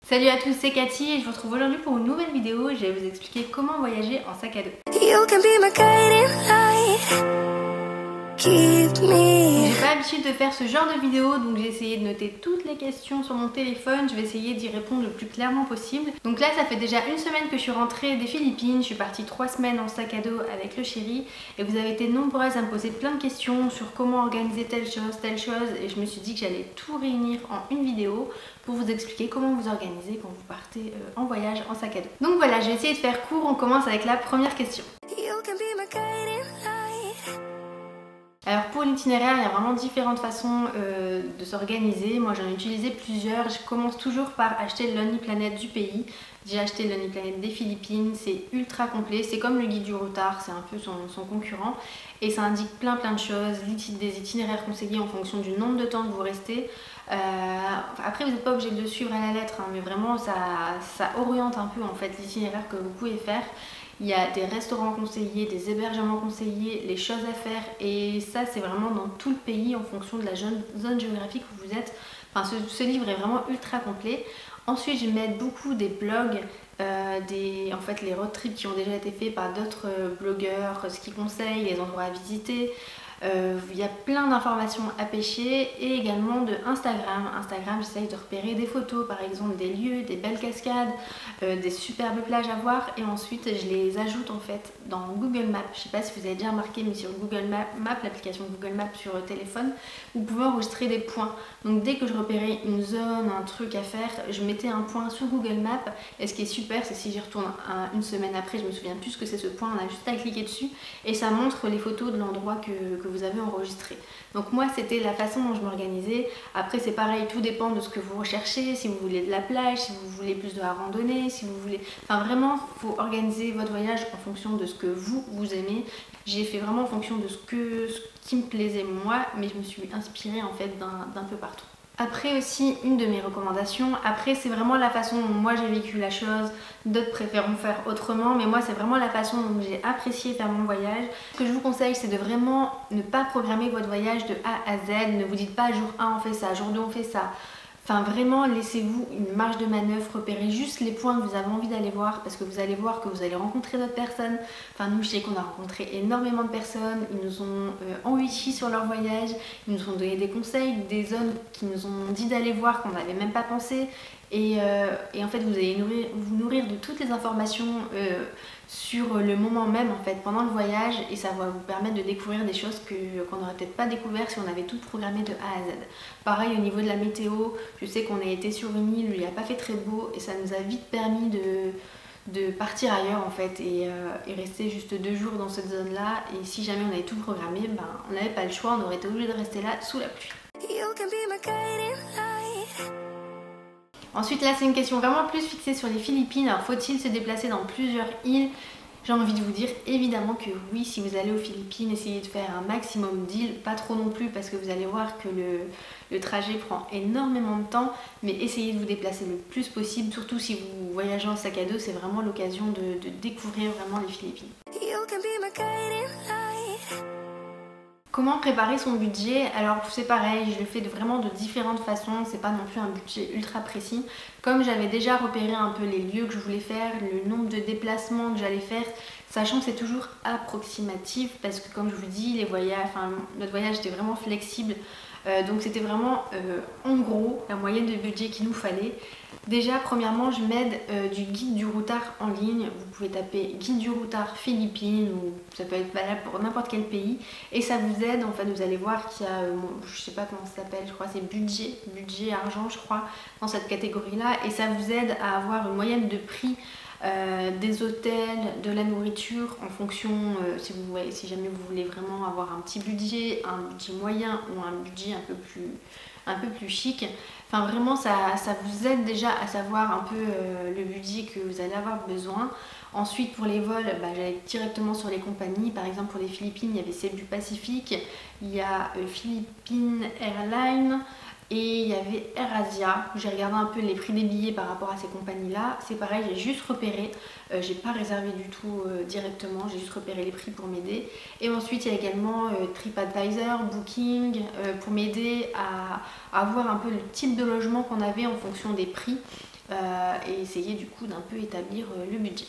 Salut à tous, c'est Cathy et je vous retrouve aujourd'hui pour une nouvelle vidéo. Je vais vous expliquer comment voyager en sac à dos. J'ai pas l'habitude de faire ce genre de vidéo, donc j'ai essayé de noter toutes les questions sur mon téléphone. Je vais essayer d'y répondre le plus clairement possible. Donc là, ça fait déjà une semaine que je suis rentrée des Philippines. Je suis partie 3 semaines en sac à dos avec le chéri et vous avez été nombreuses à me poser plein de questions sur comment organiser telle chose, et je me suis dit que j'allais tout réunir en une vidéo pour vous expliquer comment vous organiser quand vous partez en voyage en sac à dos. Donc voilà, je vais essayer de faire court. On commence avec la première question. Alors pour l'itinéraire, il y a vraiment différentes façons de s'organiser. Moi j'en ai utilisé plusieurs. Je commence toujours par acheter le Lonely Planet du pays. J'ai acheté le Lonely Planet des Philippines, c'est ultra complet, c'est comme le guide du routard, c'est un peu son concurrent. Et ça indique plein de choses, des itinéraires conseillés en fonction du nombre de temps que vous restez. Après vous n'êtes pas obligé de le suivre à la lettre, hein, mais vraiment ça oriente un peu en fait l'itinéraire que vous pouvez faire. Il y a des restaurants conseillés, des hébergements conseillés, les choses à faire, et ça c'est vraiment dans tout le pays en fonction de la zone géographique où vous êtes. Enfin, ce livre est vraiment ultra complet. Ensuite je vais mettre beaucoup des blogs, en fait les road trips qui ont déjà été faits par d'autres blogueurs, ce qu'ils conseillent, les endroits à visiter. Il y a plein d'informations à pêcher, et également de Instagram. Instagram, j'essaye de repérer des photos, par exemple des lieux, des belles cascades, des superbes plages à voir, et ensuite je les ajoute en fait dans Google Maps. Je sais pas si vous avez déjà remarqué, mais sur Google Maps, l'application Google Maps sur téléphone, vous pouvez enregistrer des points. Donc dès que je repérais une zone, un truc à faire, je mettais un point sur Google Maps, et ce qui est super, c'est si j'y retourne une semaine après, je me souviens plus que c'est ce point, on a juste à cliquer dessus et ça montre les photos de l'endroit que vous avez enregistré. Donc moi c'était la façon dont je m'organisais. Après c'est pareil, tout dépend de ce que vous recherchez, si vous voulez de la plage, si vous voulez plus de la randonnée, si vous voulez... Enfin vraiment, il faut organiser votre voyage en fonction de ce que vous aimez. J'ai fait vraiment en fonction de ce qui me plaisait moi, mais je me suis inspirée en fait d'un peu partout. Après aussi, une de mes recommandations, après c'est vraiment la façon dont moi j'ai vécu la chose, d'autres préféreront faire autrement, mais moi c'est vraiment la façon dont j'ai apprécié faire mon voyage. Ce que je vous conseille, c'est de vraiment ne pas programmer votre voyage de A à Z, ne vous dites pas jour 1 on fait ça, jour 2 on fait ça. Enfin vraiment, laissez-vous une marge de manœuvre, repérez juste les points que vous avez envie d'aller voir, parce que vous allez voir que vous allez rencontrer d'autres personnes. Enfin nous, je sais qu'on a rencontré énormément de personnes, ils nous ont enrichis sur leur voyage, ils nous ont donné des conseils, des zones qui nous ont dit d'aller voir qu'on n'avait même pas pensé. Et en fait vous allez vous nourrir de toutes les informations sur le moment même en fait pendant le voyage, et ça va vous permettre de découvrir des choses qu'on n'aurait peut-être pas découvert si on avait tout programmé de A à Z. Pareil au niveau de la météo, je sais qu'on a été sur une île où il n'a pas fait très beau, et ça nous a vite permis de partir ailleurs en fait, et rester juste 2 jours dans cette zone là, et si jamais on avait tout programmé, ben, on n'avait pas le choix, on aurait été obligé de rester là sous la pluie. Ensuite là c'est une question vraiment plus fixée sur les Philippines. Alors faut-il se déplacer dans plusieurs îles? J'ai envie de vous dire évidemment que oui, si vous allez aux Philippines, essayez de faire un maximum d'îles, pas trop non plus parce que vous allez voir que le trajet prend énormément de temps, mais essayez de vous déplacer le plus possible, surtout si vous voyagez en sac à dos, c'est vraiment l'occasion de découvrir vraiment les Philippines. Comment préparer son budget? Alors c'est pareil, je le fais vraiment de différentes façons, c'est pas non plus un budget ultra précis. Comme j'avais déjà repéré un peu les lieux que je voulais faire, le nombre de déplacements que j'allais faire, sachant que c'est toujours approximatif, parce que comme je vous dis, notre voyage était vraiment flexible. Donc c'était vraiment en gros la moyenne de budget qu'il nous fallait. Déjà premièrement je m'aide du guide du routard en ligne. Vous pouvez taper guide du routard Philippines, ou ça peut être valable pour n'importe quel pays, et ça vous aide en fait. Vous allez voir qu'il y a, je sais pas comment ça s'appelle, je crois c'est budget argent je crois, dans cette catégorie là, et ça vous aide à avoir une moyenne de prix des hôtels, de la nourriture en fonction, si jamais vous voulez vraiment avoir un petit budget, un budget moyen ou un budget un peu plus chic. Enfin vraiment ça vous aide déjà à savoir un peu le budget que vous allez avoir besoin. Ensuite pour les vols, j'allais directement sur les compagnies. Par exemple pour les Philippines, il y avait celle du Pacifique, il y a Philippines Airlines, et il y avait AirAsia. J'ai regardé un peu les prix des billets par rapport à ces compagnies là. C'est pareil, j'ai juste repéré, j'ai pas réservé du tout directement, j'ai juste repéré les prix pour m'aider. Et ensuite il y a également TripAdvisor, Booking, pour m'aider à voir un peu le type de logement qu'on avait en fonction des prix. et essayer du coup d'un peu établir le budget.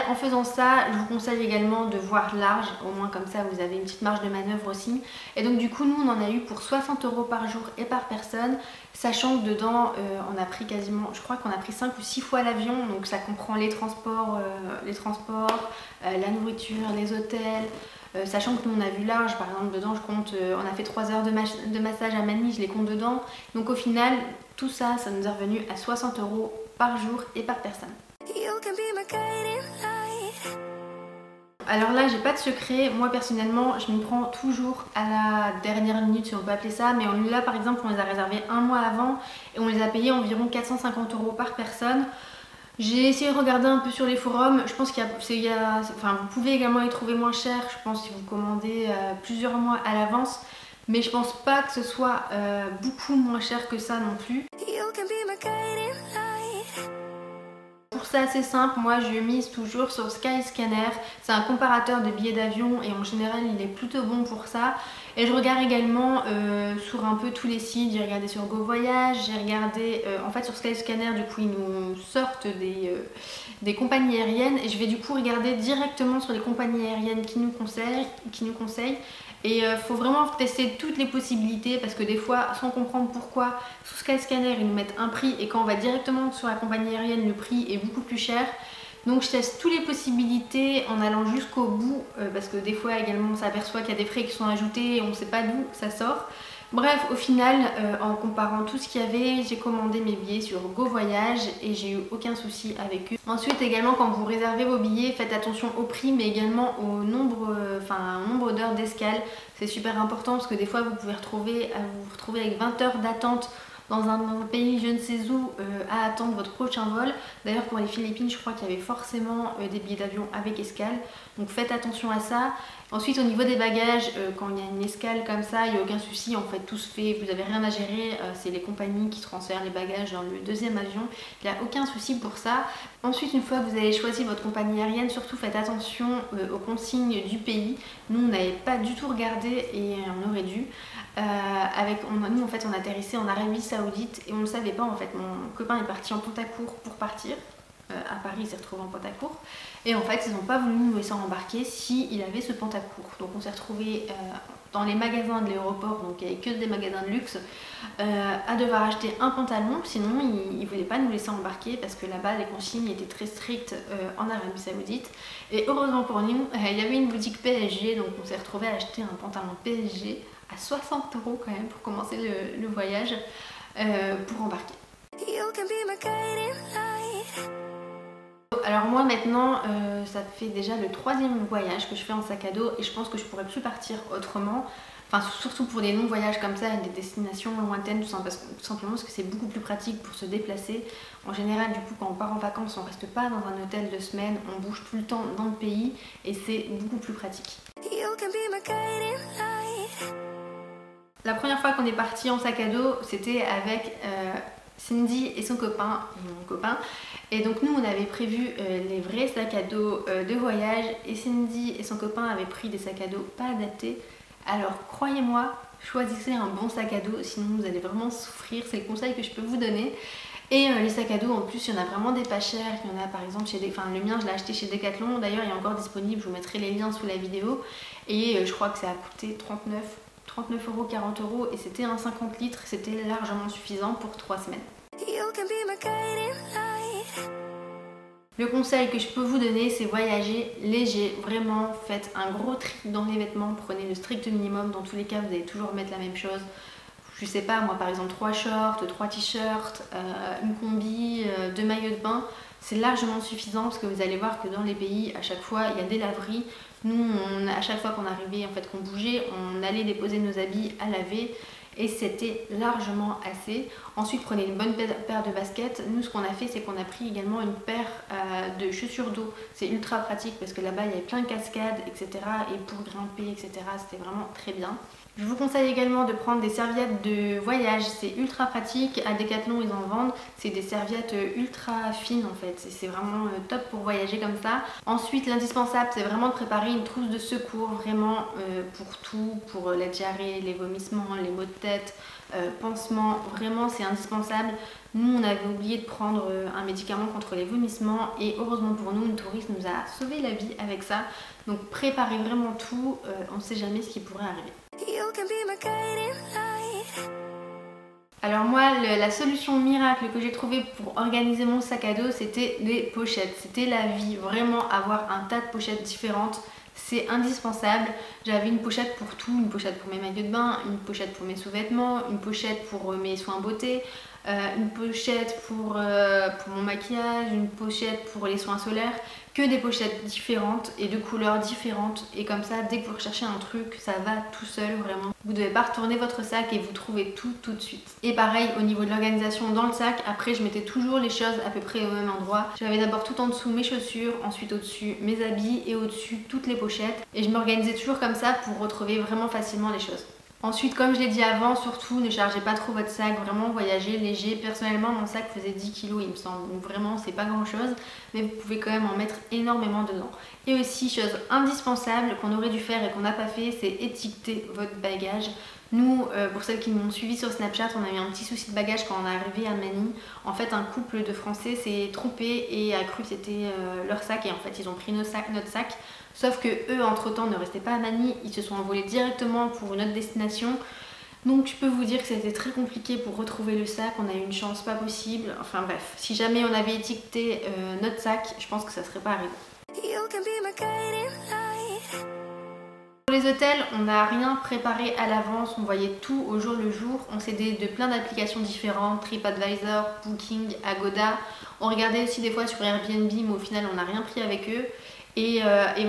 En faisant ça, je vous conseille également de voir large, au moins comme ça vous avez une petite marge de manœuvre aussi. Et donc du coup nous on en a eu pour 60 € par jour et par personne, sachant que dedans on a pris quasiment, je crois qu'on a pris 5 ou 6 fois l'avion, donc ça comprend les transports, la nourriture, les hôtels. Sachant que nous on a vu large, par exemple dedans je compte, on a fait 3 heures de massage à Manille, je les compte dedans. Donc au final tout ça, ça nous est revenu à 60 € par jour et par personne. Alors là j'ai pas de secret, moi personnellement je m'y prends toujours à la dernière minute si on peut appeler ça, mais là par exemple on les a réservés un mois avant et on les a payés environ 450 € par personne. J'ai essayé de regarder un peu sur les forums, je pense vous pouvez également les trouver moins chers, je pense si vous commandez plusieurs mois à l'avance, mais je pense pas que ce soit beaucoup moins cher que ça non plus. Pour ça c'est simple, moi je mise toujours sur Skyscanner, c'est un comparateur de billets d'avion et en général il est plutôt bon pour ça. Et je regarde également sur un peu tous les sites, j'ai regardé sur GoVoyage, j'ai regardé en fait sur Skyscanner, du coup ils nous sortent des compagnies aériennes et je vais du coup regarder directement sur les compagnies aériennes qui nous conseillent. Et faut vraiment tester toutes les possibilités parce que des fois, sans comprendre pourquoi, sur Skyscanner ils nous mettent un prix et quand on va directement sur la compagnie aérienne, le prix est beaucoup plus cher. Donc je teste toutes les possibilités en allant jusqu'au bout parce que des fois également on s'aperçoit qu'il y a des frais qui sont ajoutés et on ne sait pas d'où ça sort. Bref, au final, en comparant tout ce qu'il y avait, j'ai commandé mes billets sur GoVoyage et j'ai eu aucun souci avec eux. Ensuite également, quand vous réservez vos billets, faites attention au prix mais également au nombre d'heures d'escale. C'est super important parce que des fois vous pouvez vous retrouver avec 20 heures d'attente dans un pays je ne sais où à attendre votre prochain vol. D'ailleurs pour les Philippines je crois qu'il y avait forcément des billets d'avion avec escale, donc faites attention à ça. Ensuite au niveau des bagages, quand il y a une escale comme ça, il n'y a aucun souci, en fait tout se fait, vous n'avez rien à gérer, c'est les compagnies qui transfèrent les bagages dans le deuxième avion, il n'y a aucun souci pour ça. Ensuite une fois que vous avez choisi votre compagnie aérienne, surtout faites attention aux consignes du pays. Nous on n'avait pas du tout regardé et on aurait dû. Nous en fait on atterrissait en Arabie Saoudite et on ne le savait pas en fait, mon copain est parti en Pontaccourt pour partir. À Paris, il s'est retrouvé en Pontaccourt et en fait ils n'ont pas voulu nous laisser embarquer s'il avait ce Pontaccourt. Donc on s'est retrouvé dans les magasins de l'aéroport, donc il n'y avait que des magasins de luxe, à devoir acheter un pantalon, sinon ils ne voulaient pas nous laisser embarquer parce que là-bas les consignes étaient très strictes en Arabie Saoudite. Et heureusement pour nous, il y avait une boutique PSG, donc on s'est retrouvé à acheter un pantalon PSG à 60 € quand même pour commencer le voyage pour embarquer. Alors moi maintenant ça fait déjà le 3e voyage que je fais en sac à dos et je pense que je pourrais plus partir autrement, enfin surtout pour des longs voyages comme ça, des destinations lointaines, tout simplement parce que c'est beaucoup plus pratique pour se déplacer. En général du coup quand on part en vacances on reste pas dans un hôtel de semaine, on bouge tout le temps dans le pays et c'est beaucoup plus pratique. La première fois qu'on est parti en sac à dos c'était avec Cindy et son copain, mon copain. Et donc nous on avait prévu les vrais sacs à dos de voyage et Cindy et son copain avaient pris des sacs à dos pas adaptés. Alors croyez-moi, choisissez un bon sac à dos sinon vous allez vraiment souffrir, c'est le conseil que je peux vous donner. Et les sacs à dos en plus il y en a vraiment des pas chers, il y en a par exemple le mien je l'ai acheté chez Decathlon, d'ailleurs il est encore disponible, je vous mettrai les liens sous la vidéo. Et je crois que ça a coûté 39 €, 40 € et c'était un 50 litres, c'était largement suffisant pour 3 semaines. Le conseil que je peux vous donner c'est voyager léger, vraiment faites un gros tri dans les vêtements, prenez le strict minimum, dans tous les cas vous allez toujours mettre la même chose. Je sais pas moi par exemple 3 shorts, 3 t-shirts, une combi, 2 maillots de bain, c'est largement suffisant parce que vous allez voir que dans les pays à chaque fois il y a des laveries. Nous à chaque fois qu'on arrivait, en fait qu'on bougeait, on allait déposer nos habits à laver et c'était largement assez. Ensuite prenez une bonne paire de baskets. Nous ce qu'on a fait c'est qu'on a pris également une paire de chaussures d'eau. C'est ultra pratique parce que là-bas il y avait plein de cascades etc. et pour grimper etc. c'était vraiment très bien. Je vous conseille également de prendre des serviettes de voyage, c'est ultra pratique, à Decathlon ils en vendent, c'est des serviettes ultra fines en fait, c'est vraiment top pour voyager comme ça. Ensuite l'indispensable c'est vraiment de préparer une trousse de secours, vraiment pour tout, pour la diarrhée, les vomissements, les maux de tête, pansements, vraiment c'est indispensable. Nous on avait oublié de prendre un médicament contre les vomissements et heureusement pour nous, une touriste nous a sauvé la vie avec ça. Donc préparez vraiment tout, on ne sait jamais ce qui pourrait arriver. Alors moi, la solution miracle que j'ai trouvée pour organiser mon sac à dos, c'était les pochettes. C'était la vie, vraiment avoir un tas de pochettes différentes. C'est indispensable. J'avais une pochette pour tout, une pochette pour mes maillots de bain, une pochette pour mes sous-vêtements, une pochette pour mes soins beauté, une pochette pour mon maquillage, une pochette pour les soins solaires, que des pochettes différentes et de couleurs différentes, et comme ça dès que vous recherchez un truc ça va tout seul vraiment. Vous ne devez pas retourner votre sac et vous trouvez tout de suite. Et pareil au niveau de l'organisation dans le sac, après je mettais toujours les choses à peu près au même endroit. J'avais d'abord tout en dessous mes chaussures, ensuite au-dessus mes habits et au-dessus toutes les pochettes, et je m'organisais toujours comme ça pour retrouver vraiment facilement les choses. Ensuite, comme je l'ai dit avant, surtout ne chargez pas trop votre sac, vraiment voyagez léger. Personnellement, mon sac faisait 10 kg il me semble, donc vraiment c'est pas grand chose, mais vous pouvez quand même en mettre énormément dedans. Et aussi, chose indispensable qu'on aurait dû faire et qu'on n'a pas fait, c'est étiqueter votre bagage. Nous, pour celles qui m'ont suivi sur Snapchat, on a eu un petit souci de bagage quand on est arrivé à Manille. En fait, un couple de Français s'est trompé et a cru que c'était leur sac, et en fait ils ont pris notre sac. Sauf que eux, entre temps, ne restaient pas à Manille, ils se sont envolés directement pour une autre destination. Donc je peux vous dire que c'était très compliqué pour retrouver le sac, on a eu une chance pas possible. Enfin bref, si jamais on avait étiqueté notre sac, je pense que ça serait pas arrivé. Pour les hôtels, on n'a rien préparé à l'avance, on voyait tout au jour le jour. On s'aidait de plein d'applications différentes, TripAdvisor, Booking, Agoda. On regardait aussi des fois sur Airbnb, mais au final on n'a rien pris avec eux. Et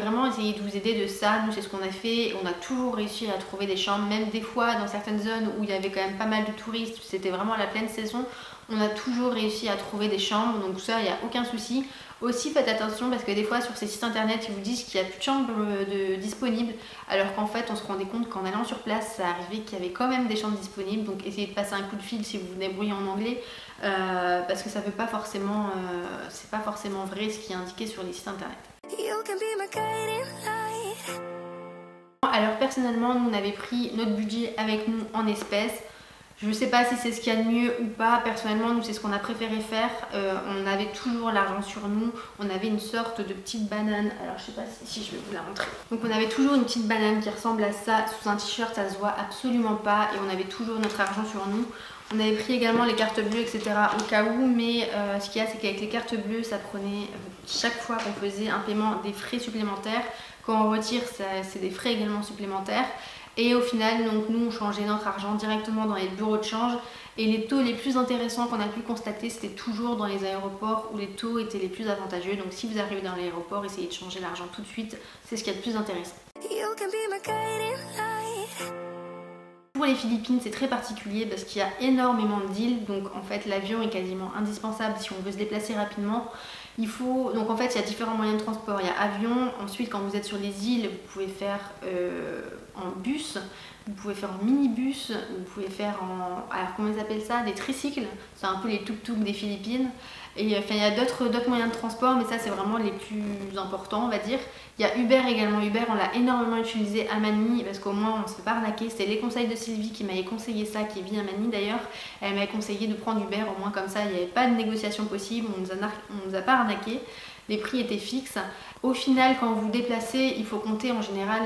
vraiment essayer de vous aider de ça. Nous c'est ce qu'on a fait, on a toujours réussi à trouver des chambres, même des fois dans certaines zones où il y avait quand même pas mal de touristes, c'était vraiment la pleine saison, on a toujours réussi à trouver des chambres, donc ça il n'y a aucun souci. Aussi faites attention parce que des fois sur ces sites internet ils vous disent qu'il n'y a plus de chambres disponibles, alors qu'en fait on se rendait compte qu'en allant sur place ça arrivait qu'il y avait quand même des chambres disponibles. Donc essayez de passer un coup de fil si vous vous débrouillez en anglais, parce que ça veut pas forcément, c'est pas forcément vrai ce qui est indiqué sur les sites internet. Alors personnellement, nous on avait pris notre budget avec nous en espèces. Je ne sais pas si c'est ce qu'il y a de mieux ou pas. Personnellement, nous c'est ce qu'on a préféré faire. On avait toujours l'argent sur nous. On avait une sorte de petite banane. Alors je sais pas si je vais vous la montrer. Donc on avait toujours une petite banane qui ressemble à ça. Sous un t-shirt, ça se voit absolument pas. Et on avait toujours notre argent sur nous. On avait pris également les cartes bleues, etc. au cas où. Mais ce qu'il y a, c'est qu'avec les cartes bleues, ça prenait chaque fois qu'on faisait un paiement des frais supplémentaires. Quand on retire, c'est des frais également supplémentaires. Et au final, donc, nous on changeait notre argent directement dans les bureaux de change, et les taux les plus intéressants qu'on a pu constater c'était toujours dans les aéroports où les taux étaient les plus avantageux. Donc si vous arrivez dans l'aéroport, essayez de changer l'argent tout de suite, c'est ce qu'il y a de plus intéressant. Pour les Philippines c'est très particulier parce qu'il y a énormément d'îles, donc en fait l'avion est quasiment indispensable si on veut se déplacer rapidement. Donc en fait il y a différents moyens de transport, il y a avion, ensuite quand vous êtes sur les îles vous pouvez faire en bus, vous pouvez faire en minibus, vous pouvez faire en, alors comment ils appellent ça, des tricycles, c'est un peu les tuk-tuk des Philippines. Et enfin, il y a d'autres moyens de transport, mais ça c'est vraiment les plus importants on va dire. Il y a Uber également. Uber on l'a énormément utilisé à Manille parce qu'au moins on ne se fait pas arnaquer. C'était les conseils de Sylvie qui m'avait conseillé ça, qui vit à Manille d'ailleurs. Elle m'avait conseillé de prendre Uber, au moins comme ça il n'y avait pas de négociation possible, on nous a pas arnaqué. Les prix étaient fixes. Au final, quand vous vous déplacez, il faut compter en général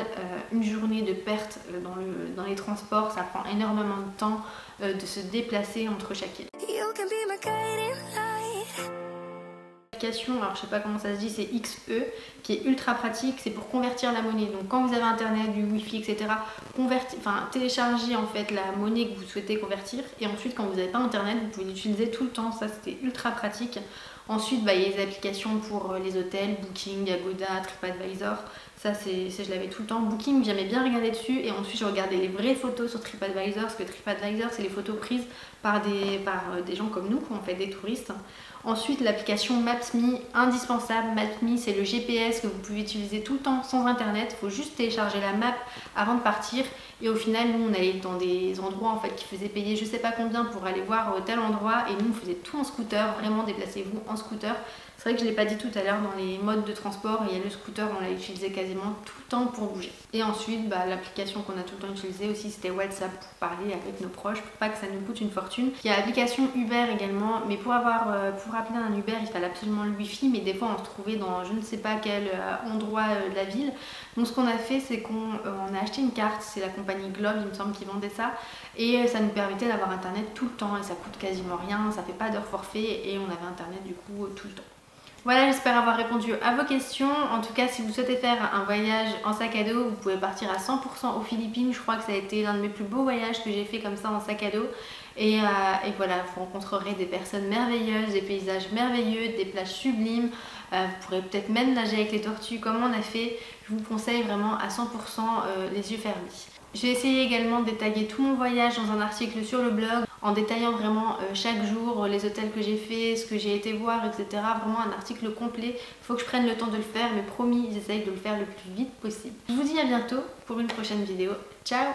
une journée de perte dans les transports. Ça prend énormément de temps de se déplacer entre chaque île. Alors je sais pas comment ça se dit, c'est XE qui est ultra pratique, c'est pour convertir la monnaie. Donc quand vous avez internet, du wifi, etc., téléchargez en fait la monnaie que vous souhaitez convertir, et ensuite quand vous n'avez pas internet vous pouvez l'utiliser tout le temps. Ça c'était ultra pratique. Ensuite, il y a les applications pour les hôtels, Booking, Agoda, TripAdvisor. Ça, je l'avais tout le temps. Booking, j'aimais bien regarder dessus. Et ensuite, je regardais les vraies photos sur TripAdvisor. Parce que TripAdvisor, c'est les photos prises par des gens comme nous, en fait, des touristes. Ensuite, l'application Maps.me, indispensable. Maps.me, c'est le GPS que vous pouvez utiliser tout le temps sans internet. Il faut juste télécharger la map avant de partir. Et au final, nous, on allait dans des endroits en fait qui faisaient payer je sais pas combien pour aller voir tel endroit. Et nous, on faisait tout en scooter. Vraiment, déplacez-vous en scooter. C'est vrai que je ne l'ai pas dit tout à l'heure, dans les modes de transport, il y a le scooter, on l'a utilisé quasiment tout le temps pour bouger. Et ensuite, l'application qu'on a tout le temps utilisée aussi, c'était WhatsApp pour parler avec nos proches, pour pas que ça nous coûte une fortune. Il y a l'application Uber également, mais pour appeler un Uber, il fallait absolument le Wi-Fi, mais des fois on se trouvait dans je ne sais pas quel endroit de la ville. Donc ce qu'on a fait, c'est qu'on a acheté une carte, c'est la compagnie Globe, il me semble, qui vendait ça, et ça nous permettait d'avoir internet tout le temps, et ça coûte quasiment rien, ça fait pas d'heure forfait, et on avait internet du coup tout le temps. Voilà, j'espère avoir répondu à vos questions. En tout cas, si vous souhaitez faire un voyage en sac à dos, vous pouvez partir à 100% aux Philippines. Je crois que ça a été l'un de mes plus beaux voyages que j'ai fait comme ça en sac à dos. Et voilà, vous rencontrerez des personnes merveilleuses, des paysages merveilleux, des plages sublimes. Vous pourrez peut-être même nager avec les tortues comme on a fait. Je vous conseille vraiment à 100% les yeux fermés. J'ai essayé également de détailler tout mon voyage dans un article sur le blog en détaillant vraiment chaque jour les hôtels que j'ai fait, ce que j'ai été voir, etc. Vraiment un article complet. Il faut que je prenne le temps de le faire, mais promis, j'essaye de le faire le plus vite possible. Je vous dis à bientôt pour une prochaine vidéo. Ciao!